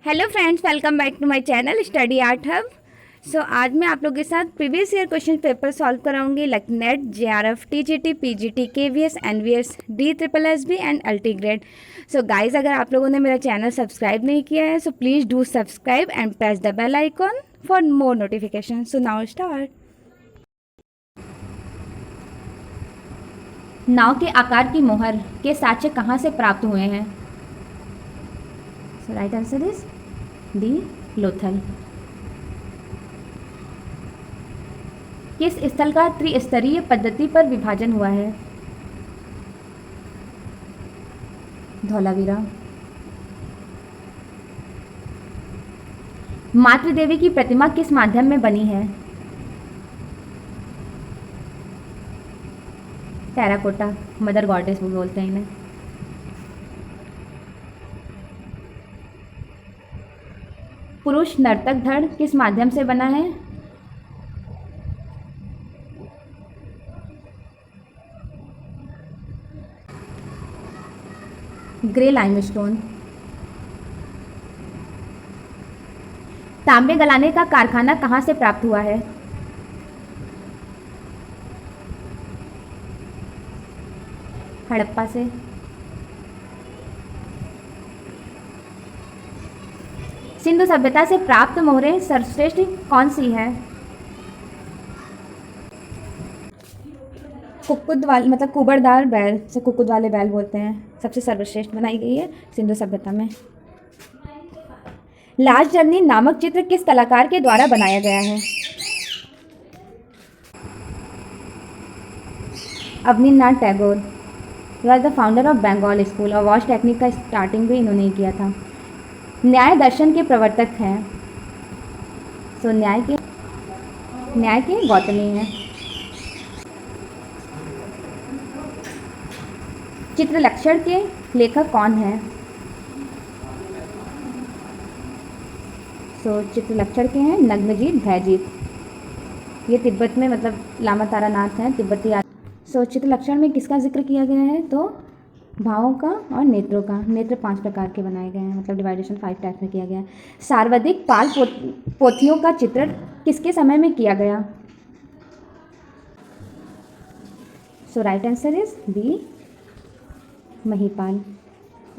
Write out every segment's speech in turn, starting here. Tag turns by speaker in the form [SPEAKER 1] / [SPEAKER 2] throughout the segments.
[SPEAKER 1] Hello friends, welcome back to my channel study art hub. आज मैं आप लोगों के साथ previous year question paper solve कराऊंगी like NET, JRF, TGT, PGT, KVS, NVS, D triple SB and all the grade. Guys, अगर आप लोगों ने मेरा चैनल सब्सक्राइब नहीं किया है so please do subscribe and press the bell icon for more notification. So now start. नाव के आकार की मोहर के साक्ष्य कहाँ से प्राप्त हुए हैं? So right answer is D, Lothal. किस स्थल का त्रिस्तरीय पद्धति पर विभाजन हुआ है? धौलावीरा। मातृ देवी की प्रतिमा किस माध्यम में बनी है? टेराकोटा, मदर गॉडेस बोलते हैं इन्हें। पुरुष नर्तक धड़ किस माध्यम से बना है? Grey limestone. तांबे गलाने का कारखाना कहाँ से प्राप्त हुआ है? हड़प्पा से। सिंधु सभ्यता से प्राप्त मोहरें सर्वश्रेष्ठ कौन सी है? कुक्कुट वाले मतलब कुबड़दार बैल से कुक्कुट वाले बैल बोलते हैं, सबसे सर्वश्रेष्ठ बनाई गई है सिंधु सभ्यता में। लास्ट जर्नी नामक चित्र किस कलाकार के द्वारा बनाया गया है? Abanindranath Tagore was the founder of Bengal school और वॉश टेक्निक का स्टार्टिंग भी इन्होंने ही किया था। न्याय दर्शन के प्रवर्तक हैं? न्याय के गौतमी हैं। चित्रलक्षण के लेखक कौन हैं? चित्रलक्षण के हैं नग्नजीत भैजीत। ये तिब्बत में मतलब लामा तारानाथ हैं, तिब्बती। चित्रलक्षण में किसका जिक्र किया गया है? तो भावों का और नेत्रों का। नेत्र 5 प्रकार के बनाए गए हैं, मतलब डिवाइडेशन 5 टाइप में किया गया है। सर्वाधिक पाल पोथियों का चित्रण किसके समय में किया गया? Right answer is B, Mahipal.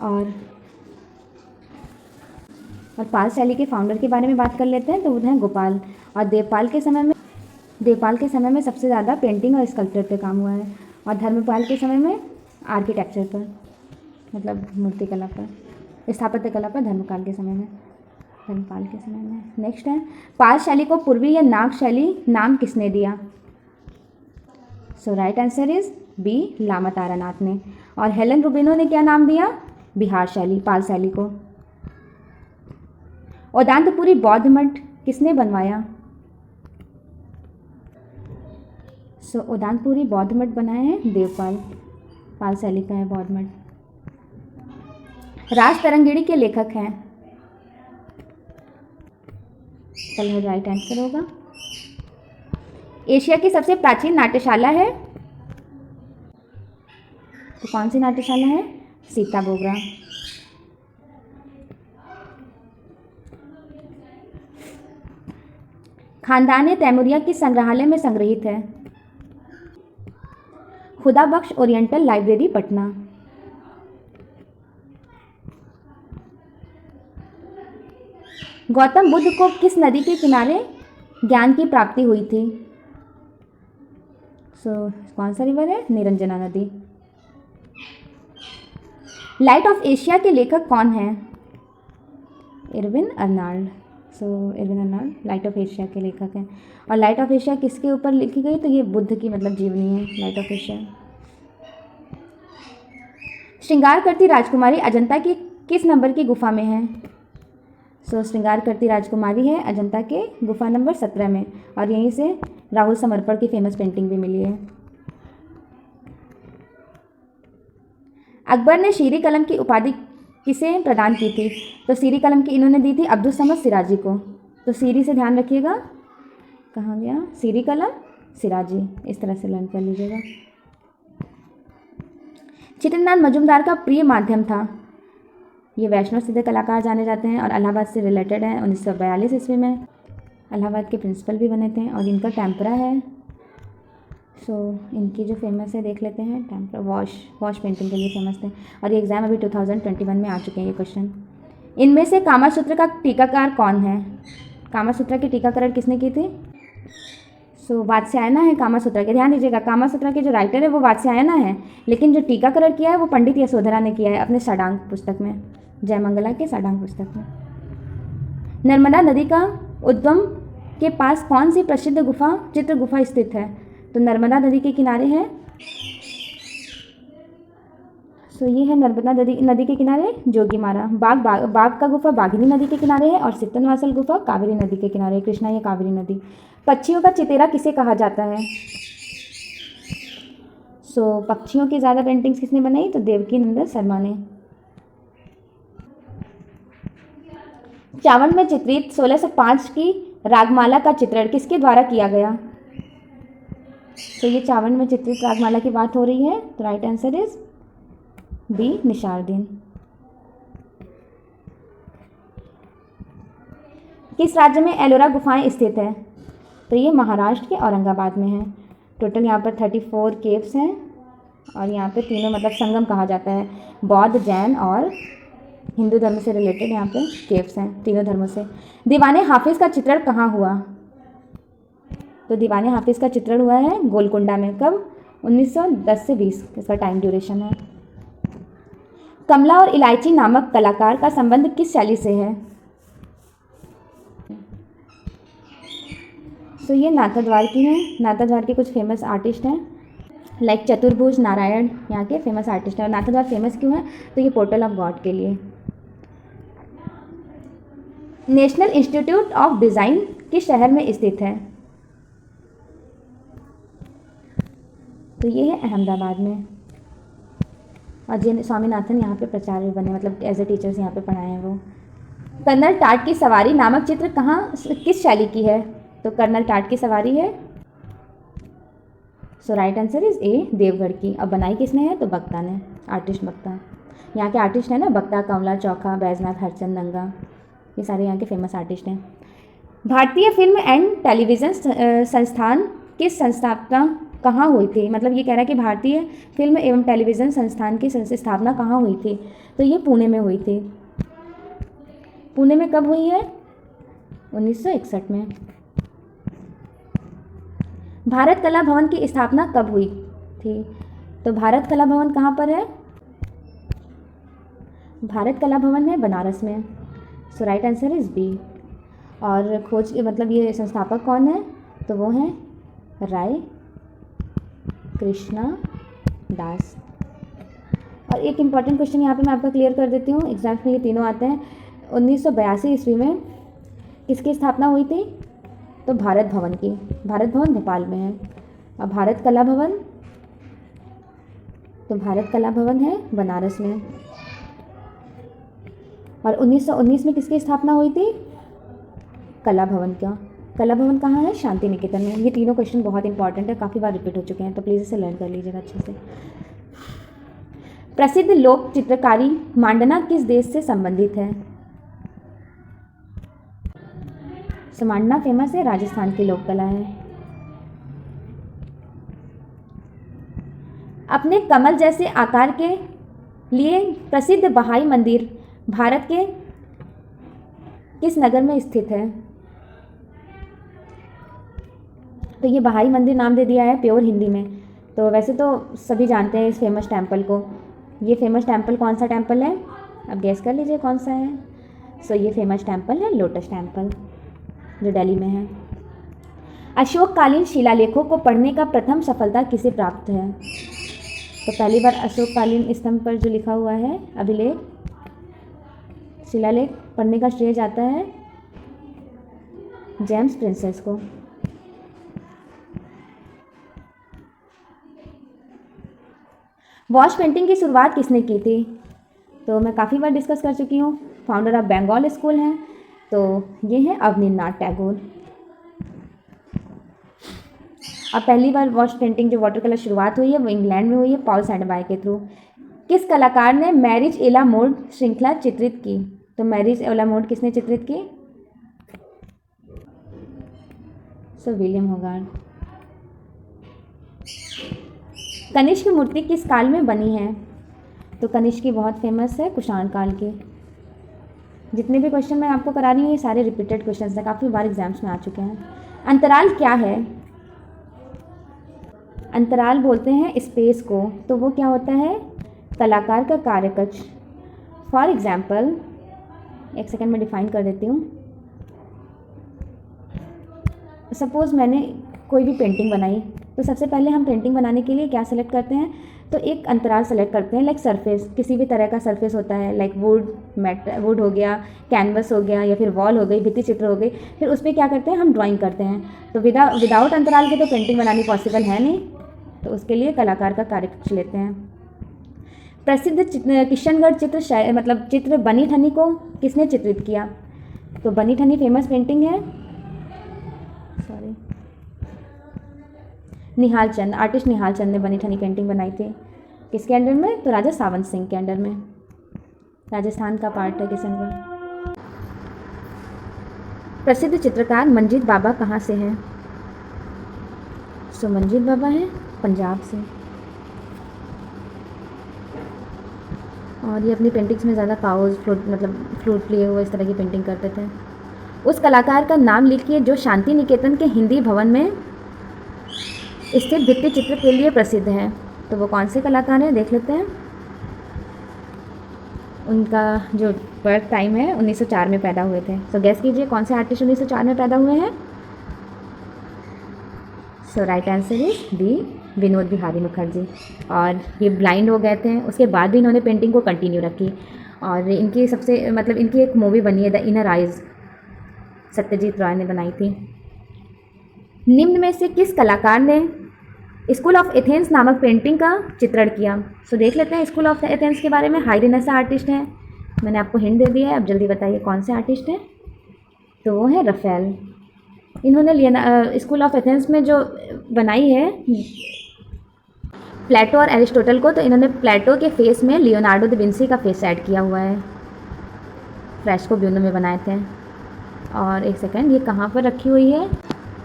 [SPEAKER 1] और पाल शैली के फाउंडर के बारे में बात कर लेते हैं तो वो हैं गोपाल। और देवपाल के समय में सबसे ज़्यादा पेंटिंग और स्कल्पचर पे काम हुआ है। और धर्मपाल के समय में आर्किटेक्चर पर, मतलब मूर्तिकला पर, स्थापत्य कला पर धर्मपाल के समय में। नेक्स्ट है, पाल शैली को पूर्वी या नाग शैली नाम किसने दिया? Right answer is B, Lama Taranath ने। और हेलन रूबिनो ने क्या नाम दिया? बिहार शैली, पाल शैली को। उदांतपुरी बौद्ध मठ किसने बनवाया? उदांतपुरी बौद्ध मठ बनाए हैं देवपाल, पाल शैली का है बौद्ध मठ। राज तरंगिणी के लेखक हैं? चलो राइट आंसर होगा। एशिया की सबसे प्राचीन नाट्यशाला है तो कौन सी नाट्यशाला है? सीता बोगरा। खानदान तैमूरिया किस संग्रहालय में संग्रहित है? खुदा बख्श ओरिएंटल लाइब्रेरी, पटना। गौतम बुद्ध को किस नदी के किनारे ज्ञान की प्राप्ति हुई थी? कौन सा रिवर है? निरंजना नदी। लाइट ऑफ एशिया के लेखक कौन हैं? Irwin Arnold. Irwin Arnold light of Asia के लेखक हैं। और लाइट ऑफ एशिया किसके ऊपर लिखी गई? तो ये बुद्ध की मतलब जीवनी है लाइट ऑफ एशिया। श्रृंगार करती राजकुमारी अजंता की किस नंबर की गुफा में है? श्रृंगार करती राजकुमारी है अजंता के गुफा नंबर 17 में। और यहीं से राहुल समर्पण की फेमस पेंटिंग भी मिली है। अकबर ने शीरी कलम की उपाधि किसे प्रदान की थी? तो शीरी कलम की इन्होंने दी थी अब्दुल समद सिराजी को। तो शीरी से ध्यान रखिएगा, कहाँ गया? शीरी कलम सिराजी, इस तरह से लर्न कर लीजिएगा। चित्रनाथ मजूमदार का प्रिय माध्यम था? ये वैष्णव सिद्ध कलाकार जाने जाते हैं और इलाहाबाद से रिलेटेड है। 1942 ईस्वी में इलाहाबाद के प्रिंसिपल भी बने थे और इनका टेम्परा है। सो इनकी जो फेमस है देख लेते हैं। टेम्परा वॉश पेंटिंग के लिए फेमस थे और ये एग्ज़ाम अभी 2021 में आ चुके हैं ये क्वेश्चन। इनमें से कामासूत्र का टीकाकार कौन है? कामासूत्र की टीकाकरण किसने की थी? सो वात्स्यायना है कामासूत्र के। ध्यान दीजिएगा, कामासूत्र के जो राइटर है वो वात्स्यायना है, लेकिन जो टीकाकरण किया है वो पंडित यशोधरा ने किया है अपने षडांग पुस्तक में, जयमंगला के षडांग पुस्तक में। नर्मदा नदी का उद्गम के पास कौन सी प्रसिद्ध गुफा चित्र गुफा स्थित है? तो नर्मदा नदी के किनारे है। सो ये है नर्मदा नदी के किनारे जोगीमारा। बाघ का गुफा बाघिनी नदी के किनारे है और सित्तनवासल गुफा कावेरी नदी के किनारे है। कृष्णा या कावेरी नदी। पक्षियों का चितेरा किसे कहा जाता है? सो पक्षियों की ज़्यादा पेंटिंग्स किसने बनाई? तो देवकी नंदन शर्मा ने। चावंड में चित्रित 1605 की रागमाला का चित्रण किसके द्वारा किया गया? तो ये चावंड में चित्रित रागमाला की बात हो रही है, तो राइट आंसर इज बी, निशारदीन। किस राज्य में एलोरा गुफाएं स्थित है? तो ये महाराष्ट्र के औरंगाबाद में है। टोटल यहाँ पर 34 केव्स हैं और यहाँ पे तीनों मतलब संगम कहा जाता है, बौद्ध, जैन और हिंदू धर्म से रिलेटेड यहाँ पे केव्स हैं तीनों धर्मों से। दीवाने हाफिज़ का चित्रण कहाँ हुआ? तो दीवाने हाफिज़ का चित्रण हुआ है गोलकुंडा में। कब? 1910 से 20 इसका टाइम ड्यूरेशन है। कमला और इलायची नामक कलाकार का संबंध किस शैली से है? सो ये नाथद्वार की हैं। नाथद्वार के कुछ फेमस आर्टिस्ट हैं लाइक चतुर्भुज नारायण, यहाँ के फेमस आर्टिस्ट हैं। और नाथद्वार फेमस क्यों है? तो ये पोर्टल ऑफ गॉड के लिए। नेशनल इंस्टीट्यूट ऑफ डिज़ाइन किस शहर में स्थित है? तो ये है अहमदाबाद में। और जे स्वामीनाथन यहाँ पे प्राचार्य बने, मतलब एज ए टीचर्स यहाँ पे पढ़ाए हैं वो। कर्नल टाट की सवारी नामक चित्र किस शैली की है? तो कर्नल टाट की सवारी है। So right answer is A, Deogarh की। अब बनाई किसने है? तो बख्ता ने, आर्टिस्ट बख्ता। यहाँ के आर्टिस्ट हैं ना बख्ता, कमला, चौखा, बैजनाथ, हरचंद नंगा, ये सारे यहाँ के फेमस आर्टिस्ट हैं। भारतीय फिल्म एंड टेलीविज़न संस्थान किस संस्थापना कहाँ हुई थी? मतलब ये कह रहा है कि भारतीय फिल्म एवं टेलीविज़न संस्थान की स्थापना कहाँ हुई थी? तो ये पुणे में हुई थी। पुणे में कब हुई है? 1961 में। भारत कला भवन की स्थापना कब हुई थी? तो भारत कला भवन कहाँ पर है? भारत कला भवन है बनारस में। सो राइट आंसर इज बी। और खोज मतलब ये संस्थापक कौन है? तो वो हैं राय कृष्णा दास। और एक इम्पॉर्टेंट क्वेश्चन यहाँ पे मैं आपका क्लियर कर देती हूँ, एग्जाम्स में ये तीनों आते हैं। 1982 ईस्वी में किसकी स्थापना हुई थी? तो भारत भवन की। भारत भवन भोपाल में है। और भारत कला भवन, तो भारत कला भवन है बनारस में। और 1919 में किसकी स्थापना हुई थी? कला भवन का। कला भवन कहाँ है? शांति निकेतन में। ये तीनों क्वेश्चन बहुत इंपॉर्टेंट है, काफ़ी बार रिपीट हो चुके हैं, तो प्लीज़ इसे लर्न कर लीजिएगा अच्छे से। प्रसिद्ध लोक चित्रकारी मांडना किस देश से संबंधित है? सो मांडना फेमस है, राजस्थान की लोक कला है। अपने कमल जैसे आकार के लिए प्रसिद्ध बहाई मंदिर भारत के किस नगर में स्थित है? तो ये बहाई मंदिर नाम दे दिया है प्योर हिंदी में। तो वैसे तो सभी जानते हैं इस फेमस टेम्पल को। ये फेमस टेम्पल कौन सा टेम्पल है? अब गेस कर लीजिए कौन सा है। सो ये फेमस टेम्पल है लोटस टेम्पल, जो दिल्ली में है। अशोककालीन शिलालेखों को पढ़ने का प्रथम सफलता किसे प्राप्त है? तो पहली बार अशोककालीन स्तंभ पर जो लिखा हुआ है अभिलेख, शिलालेख पढ़ने का श्रेय जाता है जेम्स प्रिंसेस को। वॉश पेंटिंग की शुरुआत किसने की थी? तो मैं काफ़ी बार डिस्कस कर चुकी हूँ। फाउंडर ऑफ बंगाल स्कूल हैं, तो ये हैं अवनींद्रनाथ टैगोर। अब पहली बार वॉश पेंटिंग जो वाटर कलर शुरुआत हुई है वो इंग्लैंड में हुई है, पॉल सैंडबाय के थ्रू। किस कलाकार ने मैरिज ए ला मोड श्रृंखला चित्रित की? तो मैरिज ए ला मोड किसने चित्रित की? सो विलियम होगार्थ। कनिष्क मूर्ति किस काल में बनी है? तो कनिष्क की बहुत फेमस है कुषाण काल की। जितने भी क्वेश्चन मैं आपको करा रही हूँ ये सारे रिपीटेड क्वेश्चन हैं, काफ़ी बार एग्जाम्स में आ चुके हैं। अंतराल क्या है? अंतराल बोलते हैं स्पेस को, तो वो क्या होता है? कलाकार का कार्यकक्ष। फॉर एग्जाम्पल, एक सेकेंड में डिफाइन कर देती हूँ। सपोज़ मैंने कोई भी पेंटिंग बनाई, तो सबसे पहले हम पेंटिंग बनाने के लिए क्या सेलेक्ट करते हैं? तो एक अंतराल सेलेक्ट करते हैं, लाइक सरफेस, किसी भी तरह का सरफेस होता है, लाइक वुड हो गया, कैनवस हो गया, या फिर वॉल हो गई, भित्ति चित्र हो गई। फिर उस पर क्या करते हैं? हम ड्राइंग करते हैं। तो विदाउट अंतराल के तो पेंटिंग बनानी पॉसिबल है नहीं, तो उसके लिए कलाकार का कार्यकक्ष लेते हैं। प्रसिद्ध किशनगढ़ चित्र बनी ठनी को किसने चित्रित किया? तो बनी ठनी फेमस पेंटिंग है, सॉरी, निहाल चंद, आर्टिस्ट निहाल चंद ने बनी ठनी पेंटिंग बनाई थी। किसके अंडर में? तो राजा सावंत सिंह के अंडर में। राजस्थान का पार्ट है किशनगढ़। प्रसिद्ध चित्रकार मंजीत बाबा कहाँ से हैं? सो मंजीत बाबा हैं पंजाब से, और ये अपनी पेंटिंग्स में ज़्यादा काउज फ्लूट लिए हुए इस तरह की पेंटिंग करते थे। उस कलाकार का नाम लिखिए जो शांति निकेतन के हिंदी भवन में स्थित भित्ति चित्र के लिए प्रसिद्ध है। तो वो कौन से कलाकार हैं देख लेते हैं। उनका जो बर्थ टाइम है 1904 में पैदा हुए थे। तो गैस कीजिए कौन से आर्टिस्ट 1904 में पैदा हुए हैं। So right answer is D, Vinod Bihari Mukherjee. और ये ब्लाइंड हो गए थे, उसके बाद भी इन्होंने पेंटिंग को कंटिन्यू रखी। और इनकी इनकी एक मूवी बनी है the inner eyes, Satyajit Roy ने बनाई थी। निम्न में से किस कलाकार ने स्कूल ऑफ एथेंस नामक पेंटिंग का चित्रण किया? सो देख लेते हैं स्कूल ऑफ एथेंस के बारे में। हाई रेनेसां आर्टिस्ट हैं, मैंने आपको हिंट दे दिया है, अब जल्दी बताइए कौन से आर्टिस्ट हैं। तो वो है रफेल। इन्होंने स्कूल ऑफ एथेंस में जो बनाई है प्लेटो और एरिस्टोटल को, तो इन्होंने प्लेटो के फेस में लियोनार्डो दा विंसी का फेस ऐड किया हुआ है। फ्रेस्को ब्यूनो में बनाए थे। और एक सेकेंड, ये कहाँ पर रखी हुई है?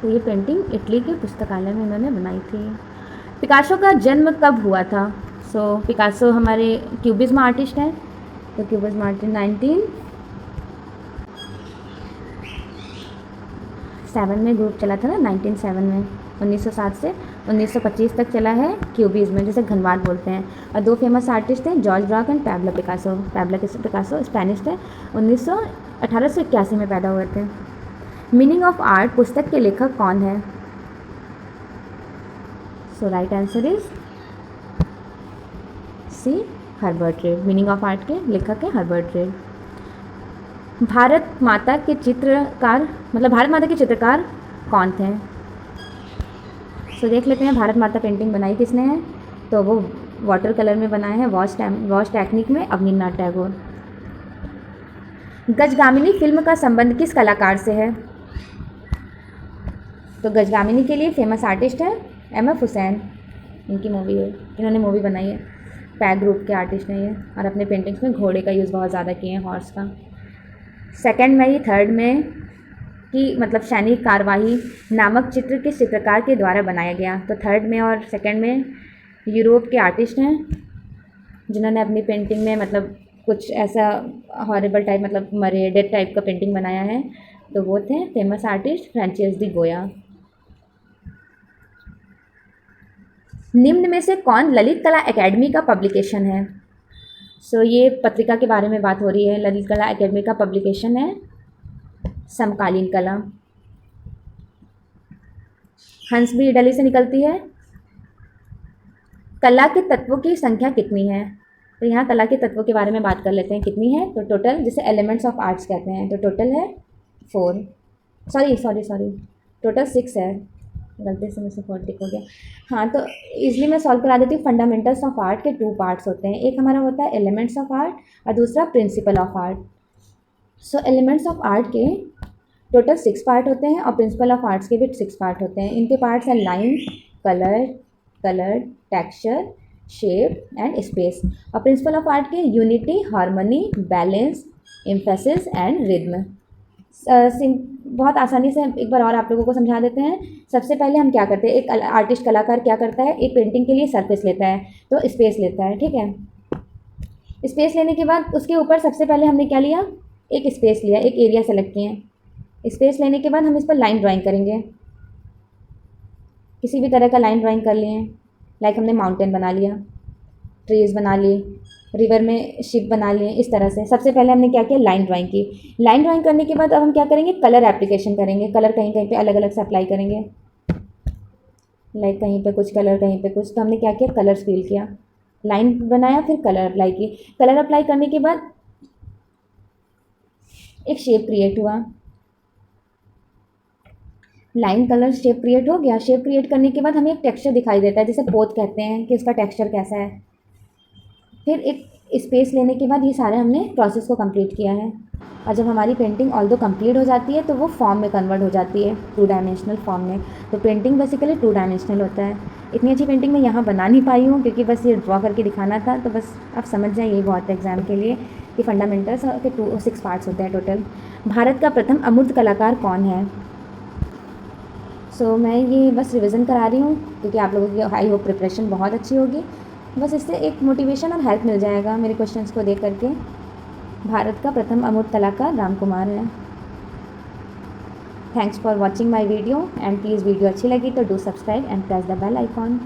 [SPEAKER 1] तो ये पेंटिंग इटली के पुस्तकालय में इन्होंने बनाई थी। पिकासो का जन्म कब हुआ था? सो पिकासो हमारे क्यूबिज्म आर्टिस्ट हैं। तो क्यूबिज्म आर्टिस्ट 1907 में ग्रुप चला था ना, 1907 में, 1907 से 1925 तक चला है क्यूबिज्म, जिसे घनवाद बोलते हैं। और दो फेमस आर्टिस्ट हैं, George Barack and Pablo Picasso. Pablo Picasso Spanish थे, 1881 में पैदा हुए थे। मीनिंग ऑफ आर्ट पुस्तक के लेखक कौन है? So right answer is C, Herbert Read. Meaning of art के लेखक है हर्बर्ट रेड। भारत माता के चित्रकार कौन थे? सो देख लेते हैं भारत माता पेंटिंग बनाई किसने है। तो वो वाटर कलर में बनाए हैं, वॉश टेक्निक में, अवनींद्रनाथ टैगोर। गजगामिनी फिल्म का संबंध किस कलाकार से है? तो गजगामिनी के लिए फेमस आर्टिस्ट है एम.एफ. हुसैन, इनकी मूवी है, इन्होंने मूवी बनाई है। पैग ग्रुप के आर्टिस्ट हैं ये, और अपने पेंटिंग्स में घोड़े का यूज़ बहुत ज़्यादा किए हैं, हॉर्स का। सेकंड में ही थर्ड में कि सैनिक कार्यवाही नामक चित्र किस चित्रकार के द्वारा बनाया गया? तो थर्ड में और सेकंड में यूरोप के आर्टिस्ट हैं जिन्होंने अपनी पेंटिंग में कुछ ऐसा हॉरिबल टाइप मरे डेड टाइप का पेंटिंग बनाया है। तो वो थे फेमस आर्टिस्ट फ्रांसिस डी गोया। निम्न में से कौन ललित कला एकेडमी का पब्लिकेशन है? सो ये पत्रिका के बारे में बात हो रही है। ललित कला एकेडमी का पब्लिकेशन है समकालीन कला। हंस भी इटली से निकलती है। कला के तत्वों की संख्या कितनी है? तो यहाँ कला के तत्वों के बारे में बात कर लेते हैं, कितनी है। तो टोटल, जिसे एलिमेंट्स ऑफ आर्ट्स कहते हैं, तो टोटल है 4, सॉरी टोटल 6 है, गलती से मुझसे 4 टिक हो गया। हाँ, तो इजली मैं सॉल्व करा देती हूँ। फंडामेंटल्स ऑफ आर्ट के 2 पार्ट्स होते हैं, एक हमारा होता है एलिमेंट्स ऑफ आर्ट और दूसरा principle of art. So elements of art के टोटल 6 पार्ट होते हैं और प्रिंसिपल ऑफ आर्ट्स के भी 6 पार्ट होते हैं। इनके पार्ट्स हैं line, colour, texture, shape and space. और प्रिंसिपल ऑफ आर्ट के unity, harmony, balance, emphasis and rhythm. बहुत आसानी से एक बार और आप लोगों को समझा देते हैं। सबसे पहले हम क्या करते हैं, एक आर्टिस्ट कलाकार क्या करता है, एक पेंटिंग के लिए सरफेस लेता है, तो स्पेस लेता है, ठीक है। स्पेस लेने के बाद उसके ऊपर सबसे पहले हमने क्या लिया, एक स्पेस लिया, एक एरिया सेलेक्ट किए। स्पेस लेने के बाद हम इस पर लाइन ड्राइंग करेंगे, किसी भी तरह का लाइन ड्राइंग कर लिए। लाइक हमने माउंटेन बना लिया, ट्रीज बना ली, रिवर में शिप बना लिए, इस तरह से। सबसे पहले हमने क्या किया, लाइन ड्राइंग की। लाइन ड्राइंग करने के बाद अब हम क्या करेंगे, कलर एप्लीकेशन करेंगे। कलर कहीं कहीं पे अलग अलग से अप्लाई करेंगे, लाइक कहीं पे कुछ कलर, कहीं पे कुछ। तो हमने क्या किया, कलर्स फिल किया, लाइन बनाया, फिर कलर अप्लाई की। कलर अप्लाई करने के बाद एक शेप क्रिएट हुआ, लाइन कलर शेप क्रिएट हो गया। शेप क्रिएट करने के बाद हमें एक टेक्सचर दिखाई देता है, जिसे पोत कहते हैं, कि उसका टेक्सचर कैसा है। फिर एक स्पेस लेने के बाद ये सारे हमने प्रोसेस को कंप्लीट किया है। और जब हमारी पेंटिंग ऑल्दो कंप्लीट हो जाती है तो वो फॉर्म में कन्वर्ट हो जाती है, 2 डायमेंशनल फॉर्म में। तो पेंटिंग बेसिकली 2 डायमेंशनल होता है। इतनी अच्छी पेंटिंग मैं यहाँ बना नहीं पाई हूँ, क्योंकि बस ये ड्रॉ करके दिखाना था। तो बस आप समझ जाए, यही बहुत है एग्ज़ाम के लिए, कि फंडामेंटल्स के 6 पार्ट्स होते हैं टोटल। भारत का प्रथम अमूर्त कलाकार कौन है। सो मैं ये बस रिवीजन करा रही हूँ, क्योंकि आप लोगों की आई होप प्रिपरेशन बहुत अच्छी होगी। बस इससे एक मोटिवेशन और हेल्प मिल जाएगा मेरे क्वेश्चंस को देख करके। भारत का प्रथम अमूर्त कलाकार राम कुमार है। Thanks for watching my video, and please video अच्छी लगी तो do subscribe and press the bell icon.